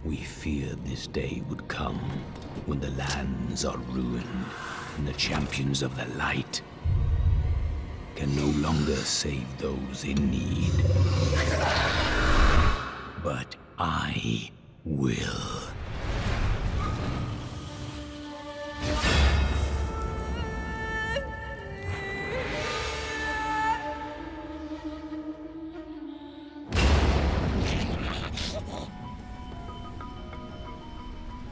We feared this day would come when the lands are ruined and the champions of the light can no longer save those in need. But I will.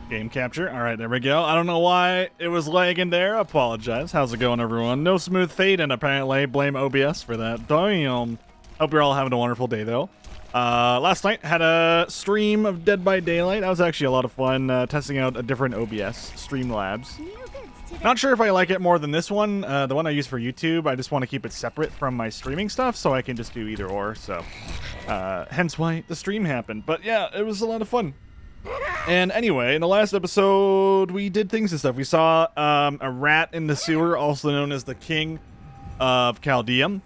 Game capture. All right, there we go. I don't know why it was lagging there. I apologize. How's it going, everyone? No smooth fade, and apparently blame OBS for that. Damn. Hope you're all having a wonderful day, though. Last night, had a stream of Dead by Daylight. That was actually a lot of fun, testing out a different OBS, Streamlabs. Not sure if I like it more than this one. The one I use for YouTube, I just want to keep it separate from my streaming stuff, so I can just do either or, so... hence why the stream happened. But yeah, it was a lot of fun. And anyway, in the last episode, we did things and stuff. We saw a rat in the sewer, also known as the King of Chaldea,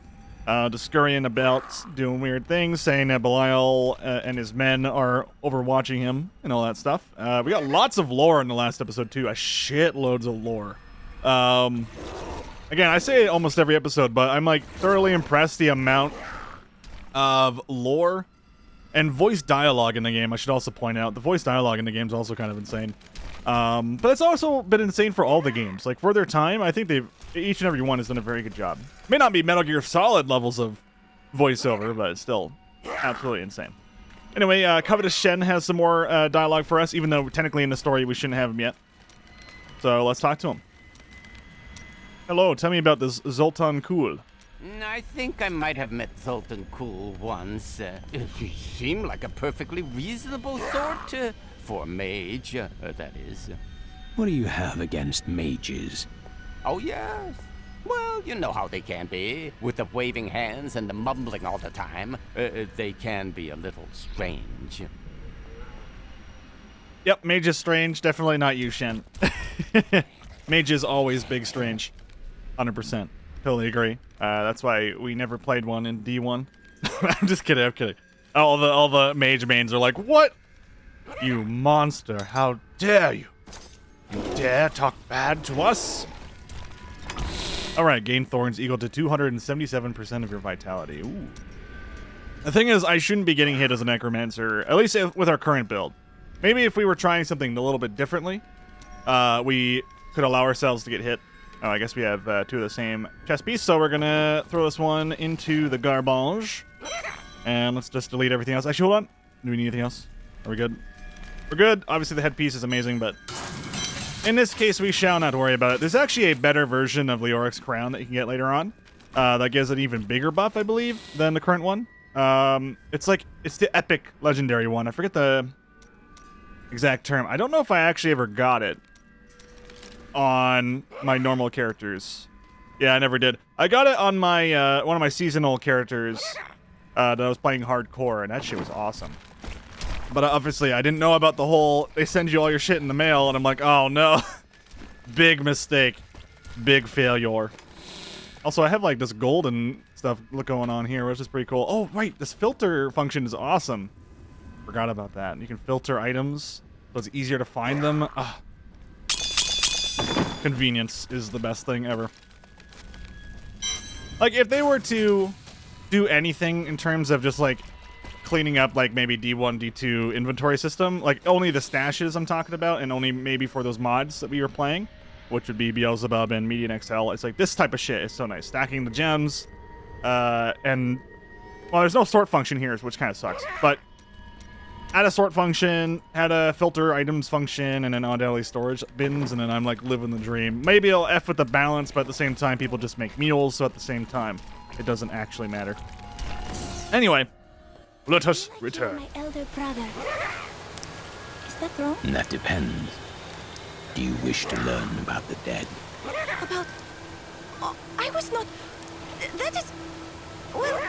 just scurrying about, doing weird things, saying that Belial and his men are overwatching him and all that stuff. We got lots of lore in the last episode, too. A shitloads of lore. Again, I say it almost every episode, but I'm, like, thoroughly impressed the amount of lore and voice dialogue in the game. I should also point out, the voice dialogue in the game is also kind of insane. But it's also been insane for all the games. Like, for their time, I think each and every one has done a very good job. May not be Metal Gear Solid levels of voiceover, but it's still absolutely insane. Anyway, Covetous Shen has some more dialogue for us, even though technically in the story we shouldn't have him yet. So let's talk to him. Hello, tell me about this Zoltun Kulle. I think I might have met Zoltun Kulle once. He seemed like a perfectly reasonable sort, for a mage, that is. What do you have against mages? Oh, yes. Well, you know how they can be. With the waving hands and the mumbling all the time. They can be a little strange. Yep, mage is strange. Definitely not you, Shen. Mage is always big strange. 100%. Totally agree. That's why we never played one in D1. I'm just kidding, I'm kidding. All the mage mains are like, what? You monster, how dare you? You dare talk bad to us? Alright, gain thorns equal to 277% of your vitality. Ooh. The thing is, I shouldn't be getting hit as a Necromancer, at least with our current build. Maybe if we were trying something a little bit differently, we could allow ourselves to get hit. Oh, I guess we have two of the same chest piece, so we're gonna throw this one into the garbage. And let's just delete everything else. Actually, hold on. Do we need anything else? Are we good? We're good. Obviously, the headpiece is amazing, but in this case, we shall not worry about it. There's actually a better version of Leoric's crown that you can get later on. That gives an even bigger buff, I believe, than the current one. It's the epic legendary one. I forget the exact term. I don't know if I actually ever got it on my normal characters. Yeah, I never did. I got it on my one of my seasonal characters that I was playing hardcore, and that shit was awesome. But obviously, I didn't know about the whole, they send you all your shit in the mail, and I'm like, oh no. Big mistake. Big failure. Also, I have like this golden stuff going on here, which is pretty cool. Oh, right, this filter function is awesome. Forgot about that. You can filter items, so it's easier to find them. Ugh. Convenience is the best thing ever. Like, if they were to do anything in terms of just, like, cleaning up, like, maybe D1, D2 inventory system, like, only the stashes I'm talking about, and only maybe for those mods that we were playing, which would be Beelzebub and Median XL, it's like, this type of shit is so nice. Stacking the gems, and, well, there's no sort function here, which kind of sucks, but add a sort function, add a filter items function, and then on-daily storage bins, and then I'm like living the dream. Maybe I'll F with the balance, but at the same time, people just make mules, so at the same time, it doesn't actually matter. Anyway, let us return. My elder brother. Is that wrong? That depends. Do you wish to learn about the dead? About... Oh, I was not... That is... Well...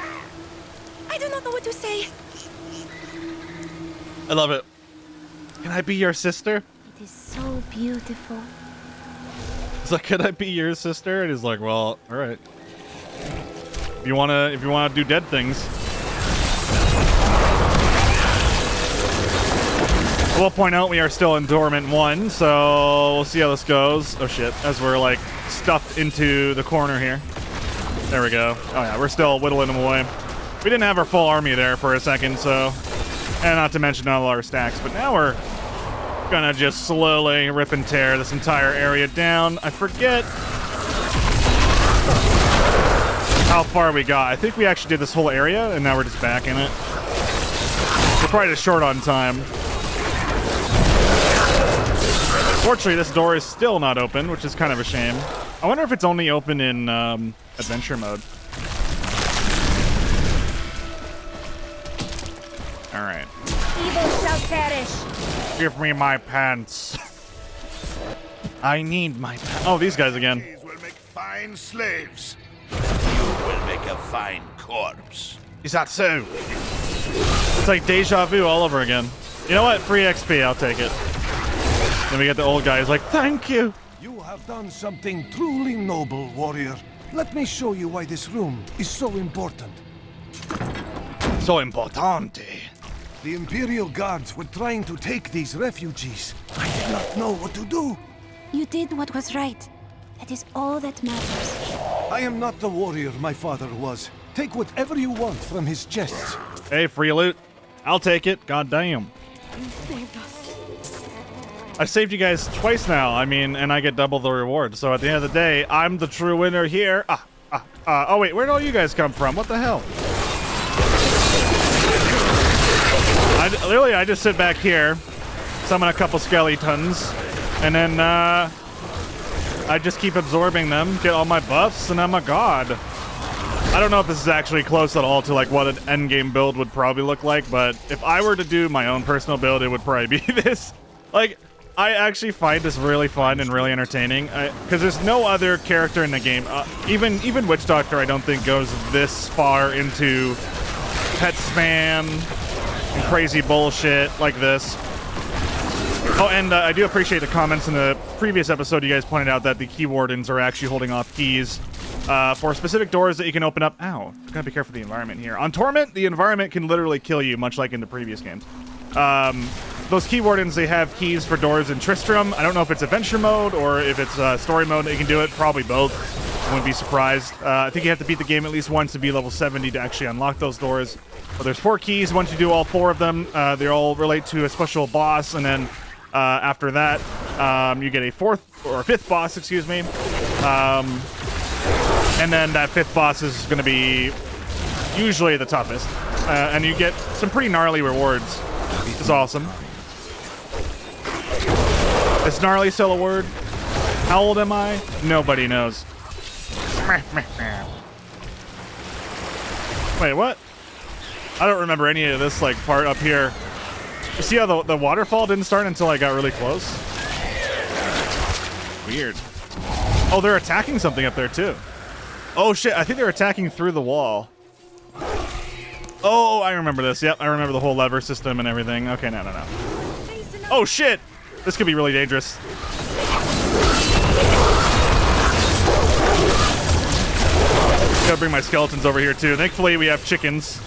I do not know what to say. I love it. Can I be your sister? It is so beautiful. It's like, can I be your sister? And he's like, well, all right. If you wanna do dead things. will point out we are still in Torment 1, so we'll see how this goes. Oh shit, as we're like stuffed into the corner here. There we go. Oh yeah, we're still whittling them away. We didn't have our full army there for a second, so... And not to mention all our stacks, but now we're gonna just slowly rip and tear this entire area down. I forget how far we got. I think we actually did this whole area, and now we're just back in it. We're probably just short on time. Fortunately, this door is still not open, which is kind of a shame. I wonder if it's only open in adventure mode. All right. Evil shall perish. Give me my pants. I need my pants. Oh, these guys again. These will make fine slaves. You will make a fine corpse. Is that so? It's like deja vu all over again. You know what? Free XP, I'll take it. Then we get the old guy who's like, thank you. You have done something truly noble, warrior. Let me show you why this room is so important. So importante. The Imperial Guards were trying to take these refugees. I did not know what to do. You did what was right. That is all that matters. I am not the warrior my father was. Take whatever you want from his chests. Hey, free loot. I'll take it. God damn. You saved us. I saved you guys twice now. I mean, and I get double the reward. So at the end of the day, I'm the true winner here. Oh wait, where did all you guys come from? What the hell? Literally, I just sit back here, summon a couple skeletons, and then I just keep absorbing them, get all my buffs, and I'm a god. I don't know if this is actually close at all to like what an endgame build would probably look like, but if I were to do my own personal build, it would probably be this. Like, I actually find this really fun and really entertaining, because there's no other character in the game. Even Witch Doctor, I don't think goes this far into pet spam and crazy bullshit like this. Oh, and I do appreciate the comments in the previous episode. You guys pointed out that the key wardens are actually holding off keys for specific doors that you can open up. Ow, gotta be careful of the environment here. On Torment, the environment can literally kill you, much like in the previous games. Those key wardens, they have keys for doors in Tristram. I don't know if it's adventure mode or if it's story mode that you can do it. Probably both. I wouldn't be surprised. I think you have to beat the game at least once to be level 70 to actually unlock those doors. But there's 4 keys. Once you do all 4 of them, they all relate to a special boss, and then after that, you get a 4th or 5th boss, excuse me. And then that 5th boss is going to be usually the toughest. And you get some pretty gnarly rewards, which is awesome. Is gnarly still a word? How old am I? Nobody knows. Wait, what? I don't remember any of this like part up here. You see how the waterfall didn't start until I got really close? Weird. Oh, they're attacking something up there too. Oh shit, I think they're attacking through the wall. Oh, I remember this. Yep, I remember the whole lever system and everything. Okay, no. Oh shit! This could be really dangerous. Gotta bring my skeletons over here too. Thankfully, we have chickens.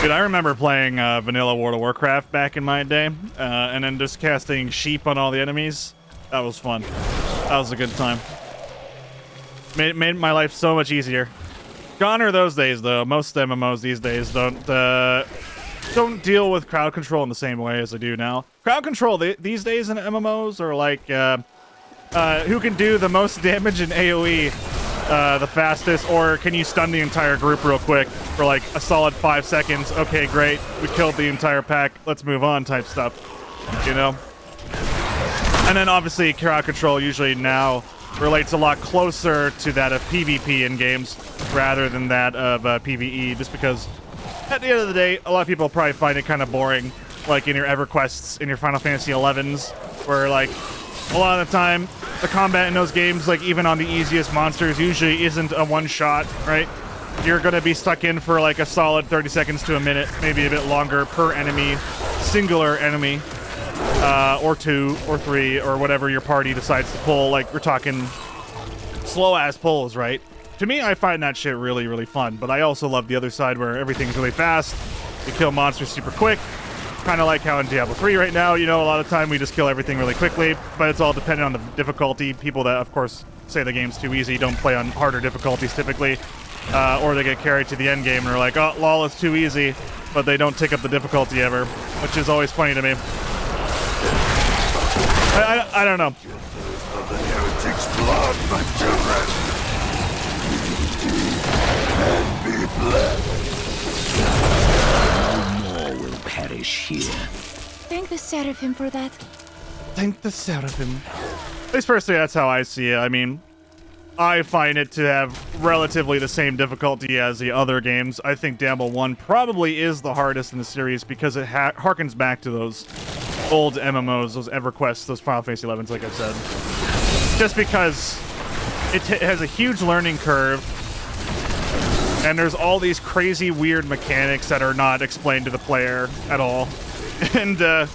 Dude, I remember playing vanilla World of Warcraft back in my day, and then just casting sheep on all the enemies. That was fun. That was a good time. Made my life so much easier. Gone are those days, though. Most MMOs these days don't deal with crowd control in the same way as they do now. Crowd control these days in MMOs are like who can do the most damage in AoE the fastest, or can you stun the entire group real quick for like a solid 5 seconds? Okay, great. We killed the entire pack. Let's move on type stuff, you know? And then obviously crowd control usually now relates a lot closer to that of PvP in games rather than that of PvE, just because at the end of the day, a lot of people probably find it kind of boring, like in your EverQuests, in your Final Fantasy 11s, where like a lot of the time the combat in those games, like even on the easiest monsters, usually isn't a one-shot, right? You're gonna be stuck in for like a solid 30 seconds to a minute, maybe a bit longer per enemy, singular enemy, or 2 or 3 or whatever your party decides to pull. Like we're talking slow-ass pulls, right? To me, I find that shit really, really fun, but I also love the other side where everything's really fast You kill monsters super quick. Kind of like how in Diablo 3 right now, you know, a lot of time we just kill everything really quickly, but it's all dependent on the difficulty. People that, of course, say the game's too easy don't play on harder difficulties typically, or they get carried to the end game and are like, oh, lol, it's too easy, but they don't tick up the difficulty ever, which is always funny to me. I don't know. The heretic's blood, my children. And be blessed. Perish here. Thank the Seraphim for that. Thank the Seraphim. At least personally, that's how I see it. I mean, I find it to have relatively the same difficulty as the other games. I think Diablo 1 probably is the hardest in the series because it harkens back to those old MMOs, those EverQuests, those Final Fantasy 11s, like I said. Just because it has a huge learning curve, and there's all these crazy, weird mechanics that are not explained to the player at all. And it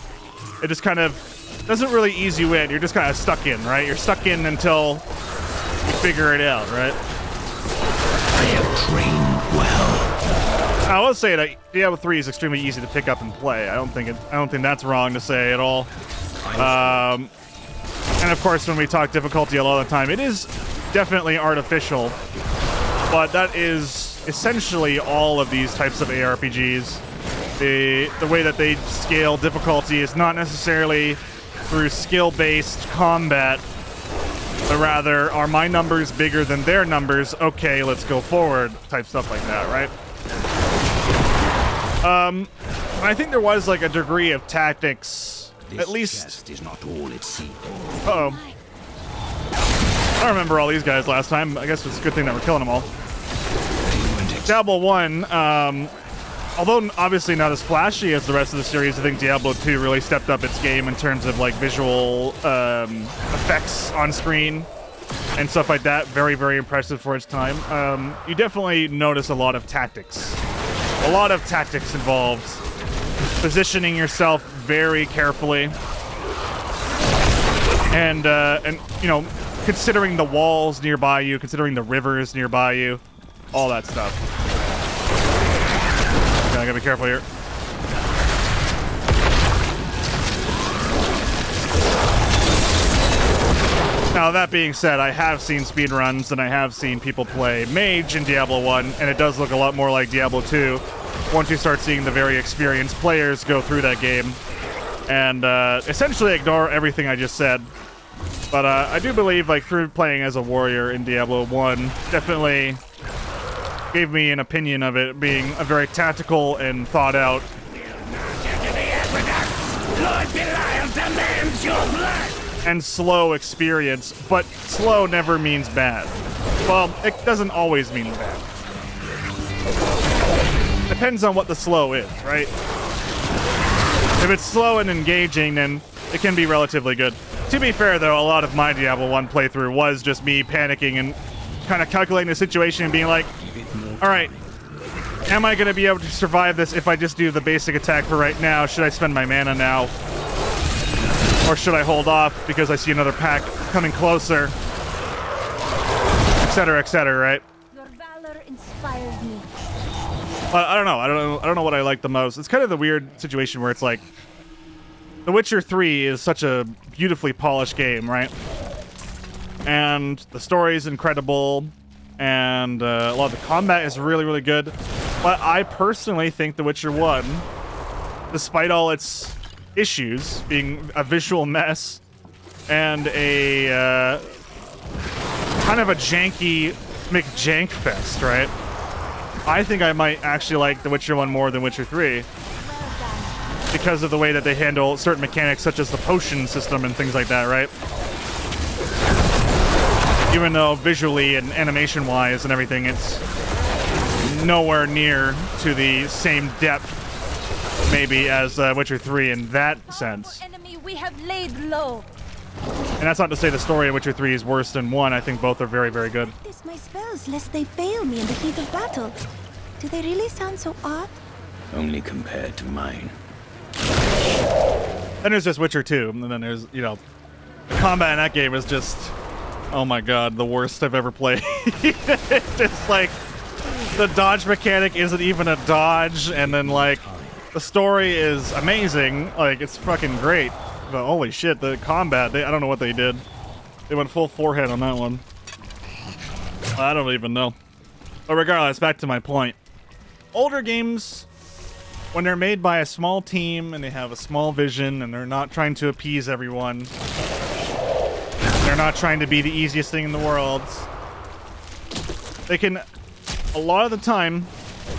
just kind of doesn't really ease you in. You're just kind of stuck in, right? You're stuck in until you figure it out, right? I have trained well. I will say that Diablo 3 is extremely easy to pick up and play. I don't think that's wrong to say at all. And of course, when we talk difficulty a lot of the time, it is definitely artificial. But that is essentially all of these types of ARPGs. The way that they scale difficulty is not necessarily through skill-based combat, but rather, are my numbers bigger than their numbers? Okay, let's go forward, type stuff like that, right? I think there was like a degree of tactics, at least. Chest is not all it seems. Uh-oh. I don't remember all these guys last time. I guess it's a good thing that we're killing them all. Diablo 1, although obviously not as flashy as the rest of the series, I think Diablo 2 really stepped up its game in terms of like visual effects on screen and stuff like that. Very, very impressive for its time. You definitely notice a lot of tactics. A lot of tactics involved. Positioning yourself very carefully. And you know, considering the walls nearby you, considering the rivers nearby you, all that stuff. Okay, I gotta be careful here. Now, that being said, I have seen speedruns and I have seen people play Mage in Diablo 1, and it does look a lot more like Diablo 2 once you start seeing the very experienced players go through that game and essentially ignore everything I just said. But I do believe, like, through playing as a warrior in Diablo 1, definitely gave me an opinion of it being a very tactical and thought out. And slow experience, but slow never means bad. Well, it doesn't always mean bad. Depends on what the slow is, right? If it's slow and engaging, then it can be relatively good. To be fair, though, a lot of my Diablo 1 playthrough was just me panicking and kind of calculating the situation and being like, all right, am I going to be able to survive this if I just do the basic attack for right now? Should I spend my mana now? Or should I hold off because I see another pack coming closer? Etc., etc., right? Your valor inspires me. I don't know. I don't know what I like the most. It's kind of the weird situation where it's like The Witcher 3 is such a beautifully polished game, right? And the story is incredible, and a lot of the combat is really, really good. But I personally think The Witcher 1, despite all its issues, being a visual mess and a kind of a janky McJank fest, right? I think I might actually like The Witcher 1 more than Witcher 3 because of the way that they handle certain mechanics such as the potion system and things like that, right? Even though visually and animation-wise and everything, it's nowhere near to the same depth, maybe, as Witcher 3 in that sense. Enemy we have laid low. And that's not to say the story of Witcher 3 is worse than 1. I think both are very, very good. Practice my spells lest they fail me in the heat of battle. Do they really sound so odd? Only compared to mine. Then there's just Witcher 2, and then there's, you know, the combat in that game is just, oh my god, the worst I've ever played. It's just like, the dodge mechanic isn't even a dodge, and then like, The story is amazing. Like, it's fucking great. But holy shit, the combat, I don't know what they did. They went full forehead on that one. I don't even know. But regardless, back to my point. Older games, when they're made by a small team and they have a small vision and they're not trying to appease everyone, they're not trying to be the easiest thing in the world, they can, a lot of the time,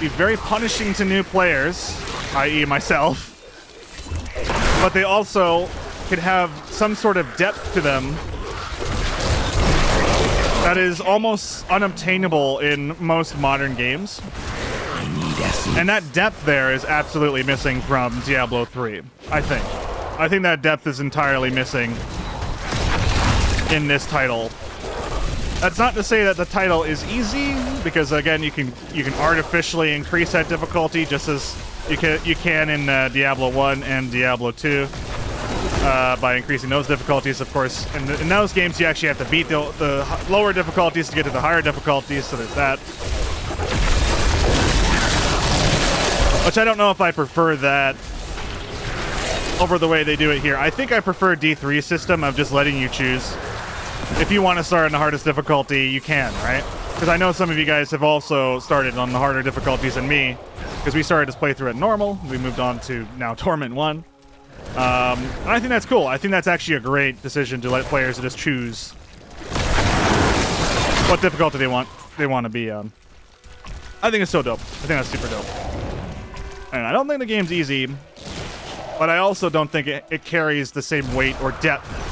be very punishing to new players, i.e. myself, but they also could have some sort of depth to them that is almost unobtainable in most modern games. And that depth there is absolutely missing from Diablo 3, I think. I think that depth is entirely missing in this title. That's not to say that the title is easy, because again, you can artificially increase that difficulty just as you can in Diablo 1 and Diablo 2 by increasing those difficulties. Of course, in those games, you actually have to beat the lower difficulties to get to the higher difficulties, so there's that. Which I don't know if I prefer that over the way they do it here. I think I prefer D3 system of just letting you choose. If you want to start on the hardest difficulty, you can, right? Because I know some of you guys have also started on the harder difficulties than me, because we started this playthrough at normal. We moved on to now Torment 1. And I think that's cool. I think that's actually a great decision to let players just choose what difficulty they want to be on. I think it's so dope. I think that's super dope. And I don't think the game's easy, but I also don't think it carries the same weight or depth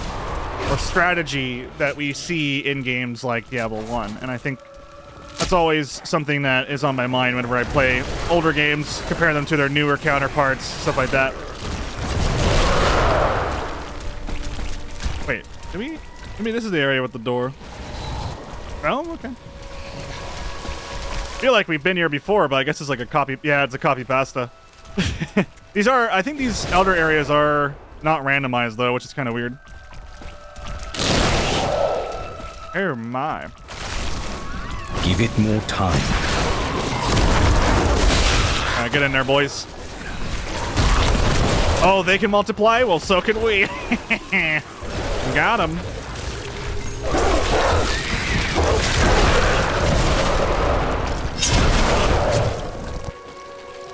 or strategy that we see in games like Diablo 1. And I think that's always something that is on my mind whenever I play older games, compare them to their newer counterparts, stuff like that. Wait, this is the area with the door. Oh, okay. I feel like we've been here before, but I guess it's like a copy. Yeah, it's a copy pasta. I think these elder areas are not randomized though, which is kind of weird. Oh my. Give it more time. All right, get in there, boys. Oh, they can multiply? Well, so can we. Got him.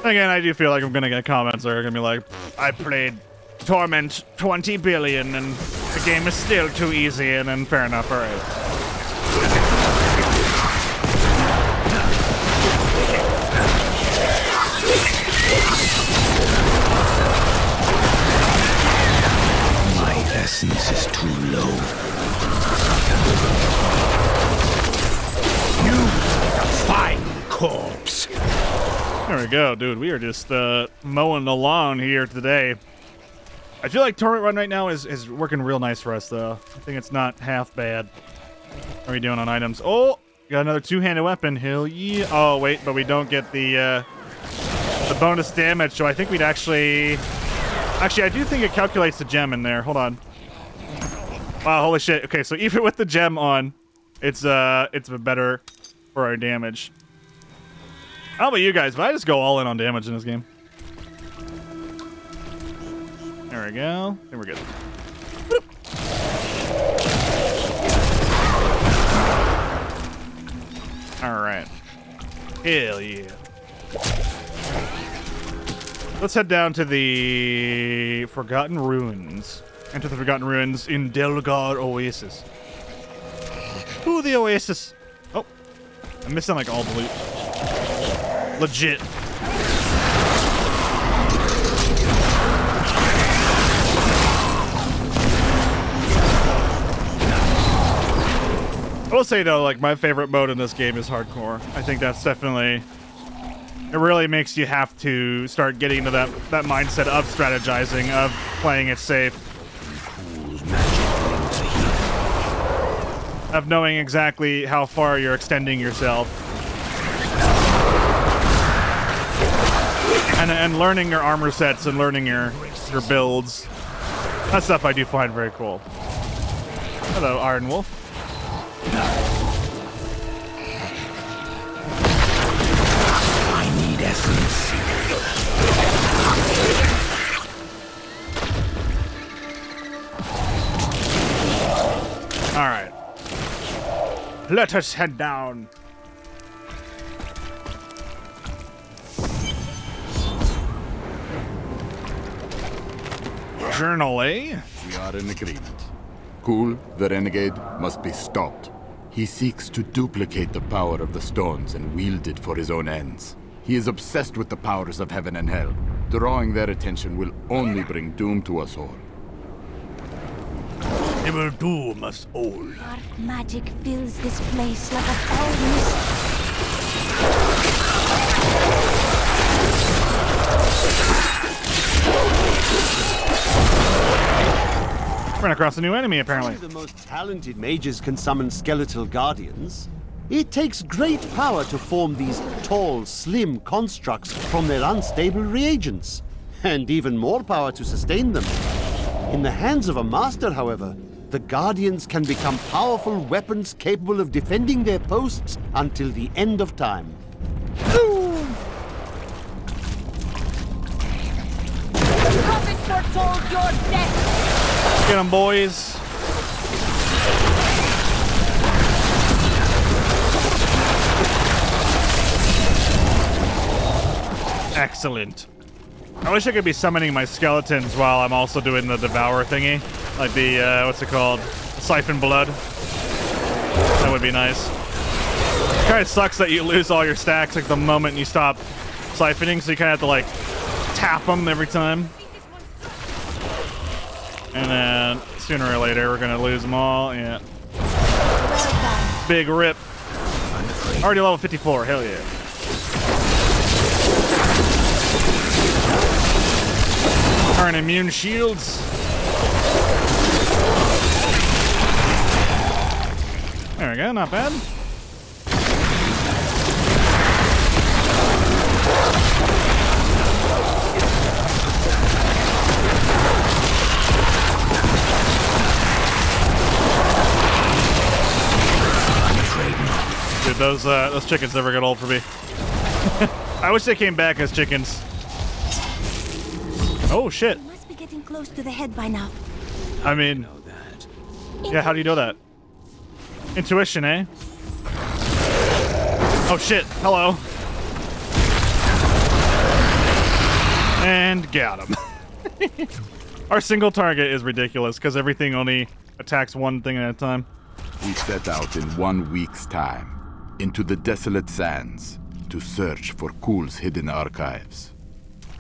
Again, I do feel like I'm gonna get comments that are gonna be like, I played Torment 20 billion and the game is still too easy, and then fair enough, alright. My essence is too low. You fine corpse. There we go, dude. We are just mowing the lawn here today. I feel like Torment Run right now is working real nice for us, though. I think it's not half bad. How are we doing on items? Oh, got another two-handed weapon. Hell yeah. Oh, wait, but we don't get the bonus damage, so I think we'd actually... Actually, I do think it calculates the gem in there. Hold on. Wow, holy shit. Okay, so even with the gem on, it's better for our damage. How about you guys? But I just go all in on damage in this game. There we go. Then we're good. Boop. All right. Hell yeah. Let's head down to the Forgotten Ruins. Enter the Forgotten Ruins in Delgar Oasis. Ooh, the Oasis. Oh, I'm missing like all the loot. Legit. I will say though, like my favorite mode in this game is hardcore. I think that's definitely, it really makes you have to start getting into that mindset of strategizing, of playing it safe, of knowing exactly how far you're extending yourself. And learning your armor sets and learning your builds. That stuff I do find very cool. Hello, Iron Wolf. I need essence. let us head down. Journal, eh? We are in agreement. Kulle, the Renegade, must be stopped. He seeks to duplicate the power of the stones and wield it for his own ends. He is obsessed with the powers of heaven and hell. Drawing their attention will only bring doom to us all. It will doom us all. Dark magic fills this place like a foul mist. Run across a new enemy, apparently. Only the most talented mages can summon skeletal guardians. It takes great power to form these tall, slim constructs from their unstable reagents, and even more power to sustain them. In the hands of a master, however, the guardians can become powerful weapons capable of defending their posts until the end of time. Prophet foretold your death! Get 'em, boys. Excellent. I wish I could be summoning my skeletons while I'm also doing the devour thingy. Like the, what's it called? Siphon blood. That would be nice. It kind of sucks that you lose all your stacks like the moment you stop siphoning, so you kind of have to like tap them every time. And then sooner or later we're gonna lose them all. Yeah. Big rip. Already level 54. Hell yeah. Earn immune shields. There we go. Not bad. Dude, those chickens never get old for me. I wish they came back as chickens. Oh shit. You must be getting close to the head by now. I mean, yeah, how do you know that? Intuition, eh? Oh shit, hello. And got him. Our single target is ridiculous because everything only attacks one thing at a time. We set out in 1 week's time into the desolate sands to search for Kulle's hidden archives.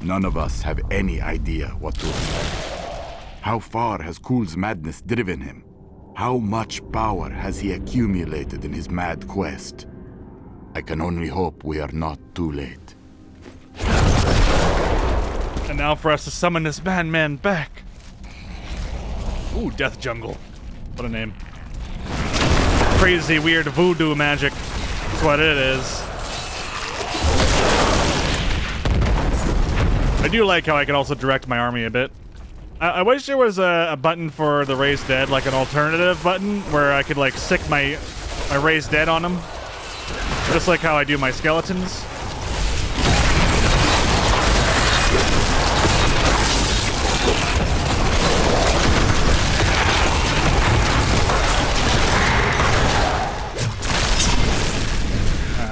None of us have any idea what to expect. How far has Kulle's madness driven him? How much power has he accumulated in his mad quest? I can only hope we are not too late. And now for us to summon this madman back. Ooh, Death Jungle. What a name. Crazy, weird voodoo magic. That's what it is. I do like how I can also direct my army a bit. I wish there was a button for the Raised Dead, like an alternative button, where I could like stick my Raised Dead on them. Just like how I do my skeletons.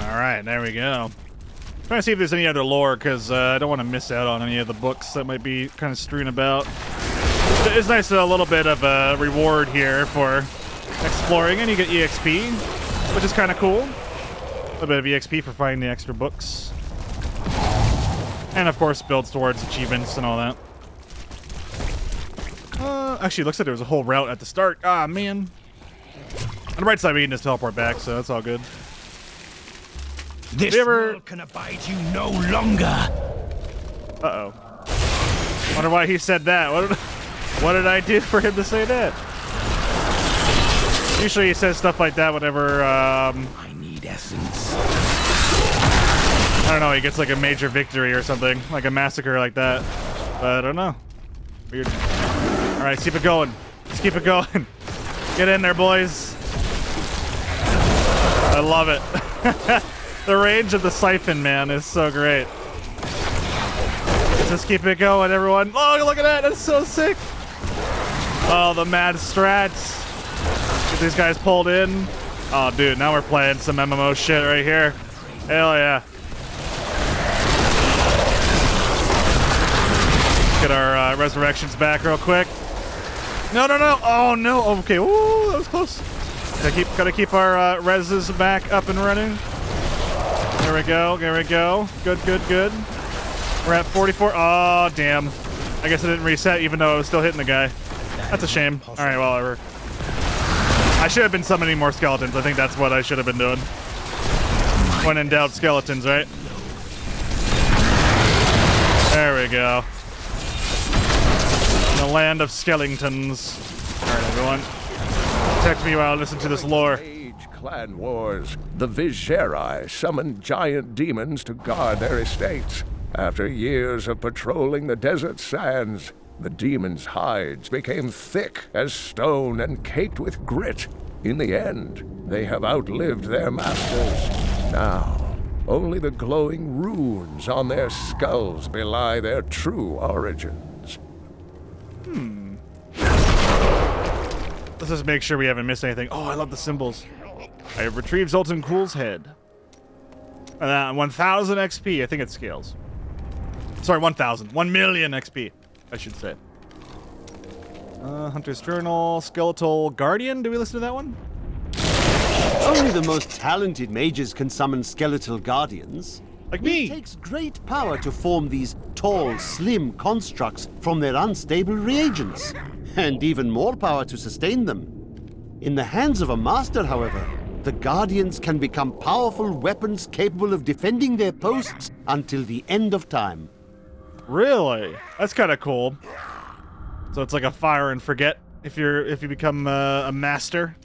Alright, there we go. Trying to see if there's any other lore, because I don't want to miss out on any of the books that might be kind of strewn about. It's nice to a little bit of a reward here for exploring, and you get EXP, which is kind of cool. A little bit of EXP for finding the extra books. And of course, builds towards achievements and all that. Actually, it looks like there was a whole route at the start. Ah, man. On the right side, we can just teleport back, so that's all good. This world can abide you no longer. Uh-oh. Wonder why he said that. What did I do for him to say that? Usually he says stuff like that whenever, I need essence. I don't know, he gets like a major victory or something. Like a massacre like that. But I don't know. Weird. Alright, let's keep it going. Let's keep it going. Get in there, boys. I love it. The range of the siphon, man, is so great. Let's just keep it going, everyone. Oh, look at that. That's so sick. Oh, the mad strats. Get these guys pulled in. Oh, dude, now we're playing some MMO shit right here. Hell yeah. Get our resurrections back real quick. No, no, no. Oh, no. Okay. Ooh, that was close. Gotta keep our reses back up and running. There we go. There we go. Good, good, good. We're at 44. Oh, damn. I guess I didn't reset even though I was still hitting the guy. That's a shame. All right, well, whatever. I should have been summoning more skeletons. I think that's what I should have been doing. When in doubt, skeletons, right? There we go. In the land of skeletons. All right, everyone. Protect me while I listen to this lore. Clan wars, the Viscerai summoned giant demons to guard their estates. After years of patrolling the desert sands, the demons' hides became thick as stone and caked with grit. In the end, they have outlived their masters. Now, only the glowing runes on their skulls belie their true origins. Let's just make sure we haven't missed anything. Oh, I love the symbols. I have retrieved Zoltun Kulle's head. 1,000 XP. I think it scales. Sorry, 1,000. 1 million XP, I should say. Hunter's Journal. Skeletal Guardian. Do we listen to that one? Only the most talented mages can summon skeletal guardians. Like me. It takes great power to form these tall, slim constructs from their unstable reagents. And even more power to sustain them. In the hands of a master, however, the Guardians can become powerful weapons capable of defending their posts until the end of time. Really? That's kind of cool. So it's like a fire and forget if you become a master.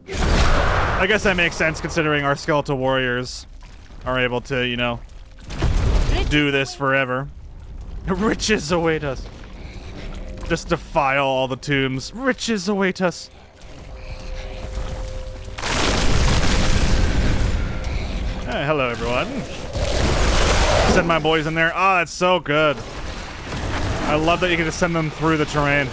I guess that makes sense considering our skeletal warriors are able to, you know, do this forever. Riches await us. Just defile all the tombs. Riches await us. Hey, hello, everyone. Send my boys in there. Oh, that's so good. I love that you can just send them through the terrain.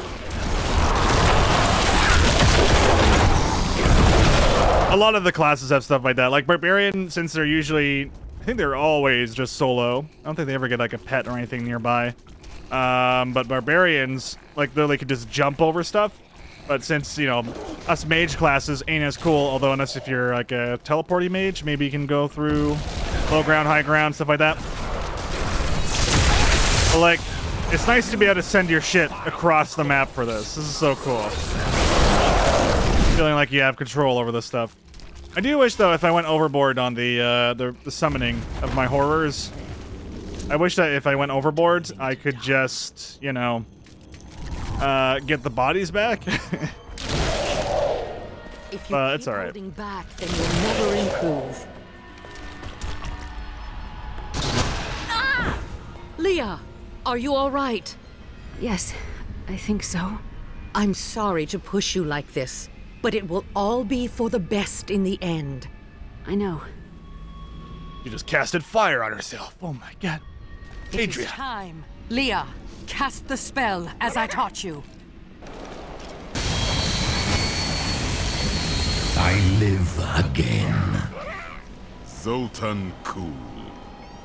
A lot of the classes have stuff like that. Like Barbarian, since they're usually... I think they're always just solo. I don't think they ever get like a pet or anything nearby. But Barbarians, like, they could just jump over stuff. But since, you know, us mage classes ain't as cool, although unless if you're like a teleporting mage, maybe you can go through low ground, high ground, stuff like that. But, like, it's nice to be able to send your shit across the map for this. This is so cool. Feeling like you have control over this stuff. I do wish, though, if I went overboard on the summoning of my horrors, I wish that if I went overboard, I could just, you know, get the bodies back. If you it's all right. Holding back, then you'll never improve. Ah! Leah, are you all right? Yes, I think so. I'm sorry to push you like this, but it will all be for the best in the end. I know. She just casted fire on herself. Oh my god. It Adria. is time. Leah, cast the spell as I taught you. I live again. Zoltun Kulle.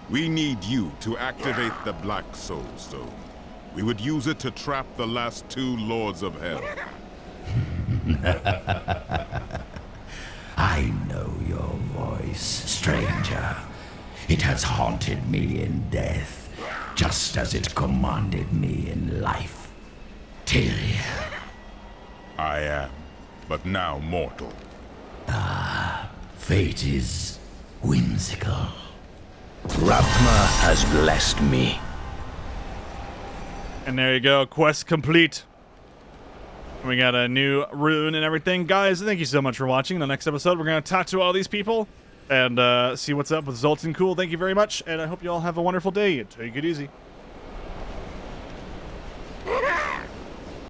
We need you to activate the Black Soul Stone. We would use it to trap the last two Lords of Hell. I know your voice, stranger. It has haunted me in death, just as it commanded me in life. Tyrion. I am, but now mortal. Fate is whimsical. Rapma has blessed me. And there you go, quest complete. We got a new rune and everything. Guys, thank you so much for watching. In the next episode, we're going to talk to all these people and see what's up with Zoltun Kulle. Thank you very much, and I hope you all have a wonderful day. Take it easy.